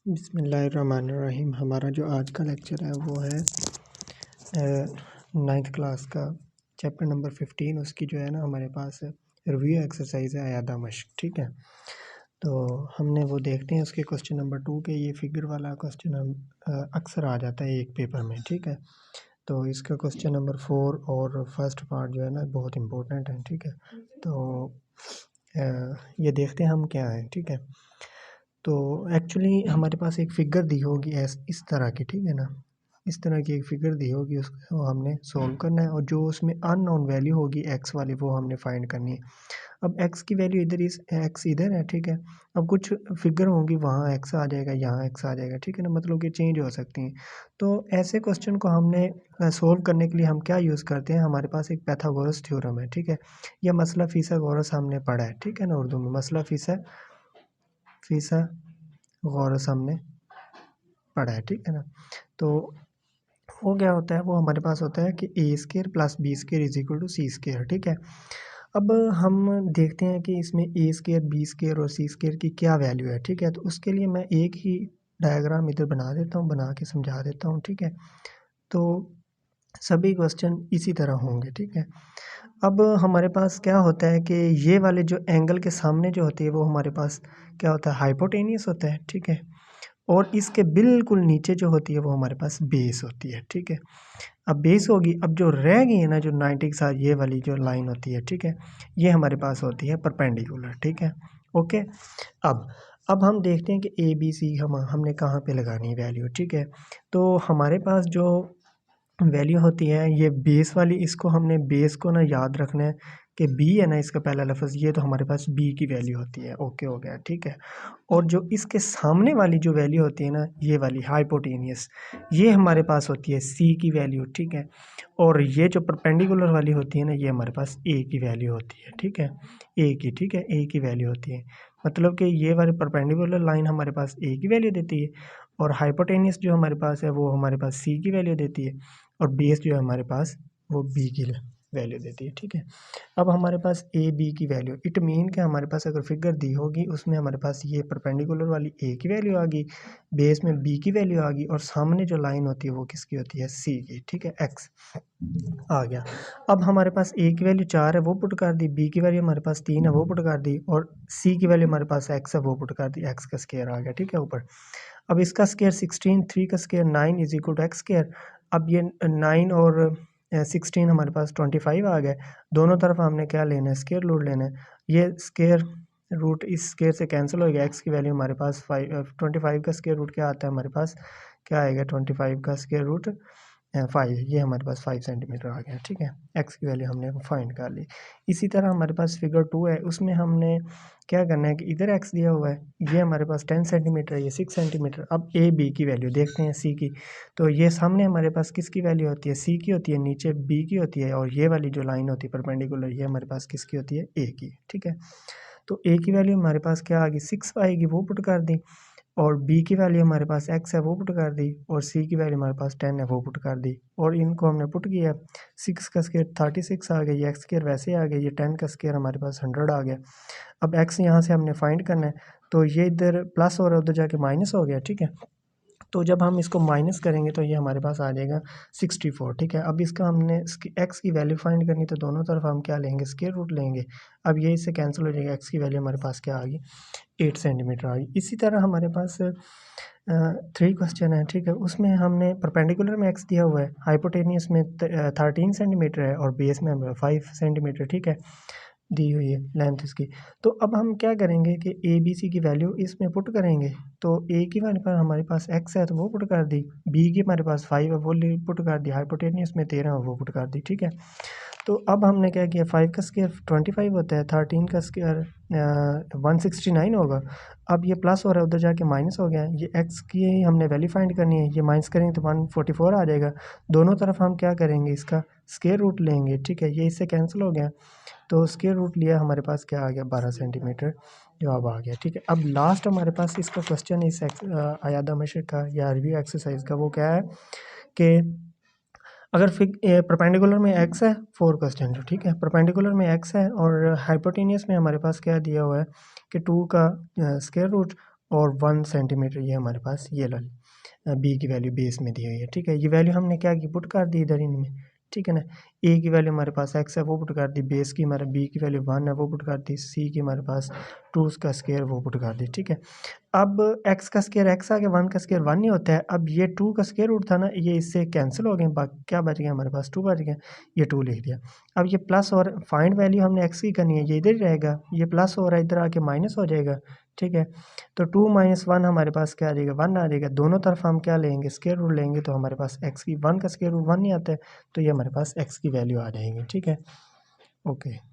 बिस्मिल्लाहिर्रहमानिर्रहीम। हमारा जो आज का लेक्चर है वो है 9th क्लास का चैप्टर नंबर 15। उसकी जो है ना हमारे पास रिव्यू एक्सरसाइज है अयादा मश्क। ठीक है, तो हमने वो देखते हैं उसके क्वेश्चन नंबर 2 के। ये फिगर वाला क्वेश्चन हम अक्सर आ जाता है एक पेपर में। ठीक है, तो इसका क्वेश्चन नंबर 4 और फर्स्ट पार्ट जो है ना बहुत इम्पोर्टेंट है। ठीक है, तो ये देखते हैं हम क्या है। ठीक है, तो एक्चुअली हमारे पास एक फ़िगर दी होगी इस तरह की। ठीक है ना, इस तरह की एक फ़िगर दी होगी, उसको हमने सोल्व करना है और जो उसमें अननोन वैल्यू होगी एक्स वाली वो हमने फाइंड करनी है। अब एक्स की वैल्यू इधर एक्स इधर है। ठीक है, अब कुछ फिगर होंगी वहाँ एक्स आ जाएगा, यहाँ एक्स आ जाएगा। ठीक है ना, मतलब कि चेंज हो सकती हैं। तो ऐसे क्वेश्चन को हमने सोल्व करने के लिए हम क्या यूज़ करते हैं, हमारे पास एक पैथागोरस थ्योरम है। ठीक है, यह मसला फिसागोरस हमने पढ़ा है। ठीक है ना, उर्दू में मसला फिसागोरस हमने पढ़ा है। ठीक है ना, तो वो क्या होता है, वो हमारे पास होता है कि A square plus B square is equal to C square. ठीक है, अब हम देखते हैं कि इसमें ए स्केयर बी स्केयर और सी स्केयर की क्या वैल्यू है। ठीक है, तो उसके लिए मैं एक ही डायग्राम इधर बना देता हूँ, बना के समझा देता हूँ। ठीक है, तो सभी क्वेश्चन इसी तरह होंगे। ठीक है, अब हमारे पास क्या होता है कि ये वाले जो एंगल के सामने जो होती है वो हमारे पास क्या होता है, हाइपोटेनियस होता है। ठीक है, और इसके बिल्कुल नीचे जो होती है वो हमारे पास बेस होती है। ठीक है, अब बेस होगी, अब जो रह गई है ना जो 90 के साथ ये वाली जो लाइन होती है। ठीक है, ये हमारे पास होती है परपेंडिकुलर। ठीक है, ओके। अब हम देखते हैं कि ए बी सी हमने कहाँ पे लगानी है वैल्यू। ठीक है, तो हमारे पास जो वैल्यू होती है ये बेस वाली, इसको हमने बेस को ना याद रखना है कि बी है ना इसका पहला लफ्ज़, ये तो हमारे पास बी की वैल्यू होती है। ओके हो गया। ठीक है, और जो इसके सामने वाली जो वैल्यू होती है ना ये वाली हाइपोटेनियस, ये हमारे पास होती है सी की वैल्यू। ठीक है, और ये जो परपेंडिकुलर वाली होती है ना ये हमारे पास ए की वैल्यू होती है। ठीक है, ए की, ठीक है, ए की वैल्यू होती है। मतलब कि ये वाली परपेंडिकुलर लाइन हमारे पास ए की वैल्यू देती है और हाइपोटेनियस जो हमारे पास है वो हमारे पास सी की वैल्यू देती है और बेस जो है हमारे पास वो बी की वैल्यू देती है। ठीक है, अब हमारे पास ए बी की वैल्यू, इट मीन कि हमारे पास अगर फिगर दी होगी उसमें हमारे पास ये परपेंडिकुलर वाली ए की वैल्यू आ गई, बेस में बी की वैल्यू आ गई और सामने जो लाइन होती है वो किसकी होती है, सी की। ठीक है, एक्स आ गया। अब हमारे पास ए की वैल्यू 4 है वो पुट कर दी, बी की वैल्यू हमारे पास 3 है वो पुट कर दी और सी की वैल्यू हमारे पास एक्स है वो पुट कर दी। एक्स का स्क्वायर आ गया। ठीक है, ऊपर अब इसका स्क्वायर 16, 3 का square 9 is equal to X square. अब ये 9 और 16 हमारे पास 25 आ गए। दोनों तरफ हमने क्या लेना है, स्क्वायर रूट लेना है। ये स्क्वायर रूट इस स्क्वायर से कैंसिल हो गया। एक्स की वैल्यू हमारे पास 25 का स्क्वायर रूट क्या आता है हमारे पास, क्या आएगा, 25 का स्क्वायर रूट 5, ये हमारे पास 5 सेंटीमीटर आ गया। ठीक है, एक्स की वैल्यू हमने फाइंड कर ली। इसी तरह हमारे पास फिगर 2 है, उसमें हमने क्या करना है कि इधर एक्स दिया हुआ है, ये हमारे पास 10 सेंटीमीटर, ये 6 सेंटीमीटर। अब ए बी की वैल्यू देखते हैं, सी की, तो ये सामने हमारे पास किसकी वैल्यू होती है, सी की होती है, नीचे बी की होती है और ये वाली जो लाइन होती है परपेंडिकुलर ये हमारे पास किसकी होती है, ए की। ठीक है, तो ए की वैल्यू हमारे पास क्या आ गई, 6 आएगी वो पुट कर दी और बी की वैल्यू हमारे पास एक्स है वो पुट कर दी और सी की वैल्यू हमारे पास 10 है वो पुट कर दी और इनको हमने पुट किया। 6 का स्क्वायर 36 आ गया, एक्स स्क्वायर वैसे आ गया, ये 10 का स्क्वायर हमारे पास 100 आ गया। अब एक्स यहाँ से हमने फाइंड करना है, तो ये इधर प्लस हो रहा है उधर जाके माइनस हो गया। ठीक है, तो जब हम इसको माइनस करेंगे तो ये हमारे पास आ जाएगा 64। ठीक है, अब इसका हमने एक्स की वैल्यू फाइंड करनी, तो दोनों तरफ हम क्या लेंगे, स्क्वायर रूट लेंगे। अब ये इससे कैंसिल हो जाएगा, एक्स की वैल्यू हमारे पास क्या आ गई, 8 सेंटीमीटर आ गई। इसी तरह हमारे पास 3 क्वेश्चन है। ठीक है, उसमें हमने परपेंडिकुलर में एक्स दिया हुआ है, हाइपोटेनियस में 13 सेंटीमीटर है और बेस में 5 सेंटीमीटर। ठीक है, दी हुई है लेंथ इसकी। तो अब हम क्या करेंगे कि ए बी सी की वैल्यू इसमें पुट करेंगे। तो ए की वैल्यू पर हमारे पास एक्स है तो वो पुट कर दी, बी की हमारे पास 5 है वो पुट कर दी, हाइपोटेनियस में 13 है वो पुट कर दी। ठीक है, तो अब हमने क्या किया, 5 का स्क्वायर 25 होता है, 13 का स्क्वायर 169 होगा। अब ये प्लस हो रहा है उधर जाके माइनस हो गया, ये एक्स की हमने वैल्यू फाइंड करनी है, ये माइनस करेंगे तो 144 आ जाएगा। दोनों तरफ हम क्या करेंगे, इसका स्क्वायर रूट लेंगे। ठीक है, ये इससे कैंसिल हो गया तो स्क्वायर रूट लिया, हमारे पास क्या आ गया, 12 सेंटीमीटर जवाब आ गया। ठीक है, अब लास्ट हमारे पास इसका क्वेश्चन इस अयादा मशक का या रिव्यू एक्सरसाइज का वो क्या है कि अगर परपेंडिकुलर में एक्स है, 4 क्वेश्चन जो, ठीक है, परपेंडिकुलर में एक्स है और हाइपोटेनियस में हमारे पास क्या दिया हुआ है कि 2 का स्क्वायर रूट और 1 सेंटीमीटर ये हमारे पास ये बी की वैल्यू बेस में दी हुई है, ठीक है। ये वैल्यू हमने क्या की, पुट कर दी इधर इनमें, ठीक है ना। ए की वैल्यू हमारे पास एक्स है वो पुट कर दी, बेस की हमारे बी की वैल्यू 1 है वो पुट कर दी, सी की हमारे पास 2 का स्क्वायर वो पुट कर दी, ठीक है। अब एक्स का स्क्वायर एक्स आ गया, 1 का स्क्वायर 1 ही होता है। अब ये 2 का स्क्वायर रूट था ना, ये इससे कैंसिल हो गए, बाकी क्या बच गया हमारे पास, 2 बच गया, ये 2 लिख दिया। अब ये प्लस और फाइंड वैल्यू हमने एक्स की करनी है, ये इधर ही रहेगा, ये प्लस हो रहा है इधर आके माइनस हो जाएगा, ठीक है। तो 2 - 1 हमारे पास क्या आ जाएगा, 1 आ जाएगा। दोनों तरफ हम क्या लेंगे, स्क्वायर रूट लेंगे, तो हमारे पास एक्स की 1 का स्क्वायर रूट 1 नहीं आता है, तो ये हमारे पास एक्स की वैल्यू आ जाएगी, ठीक है। ओके।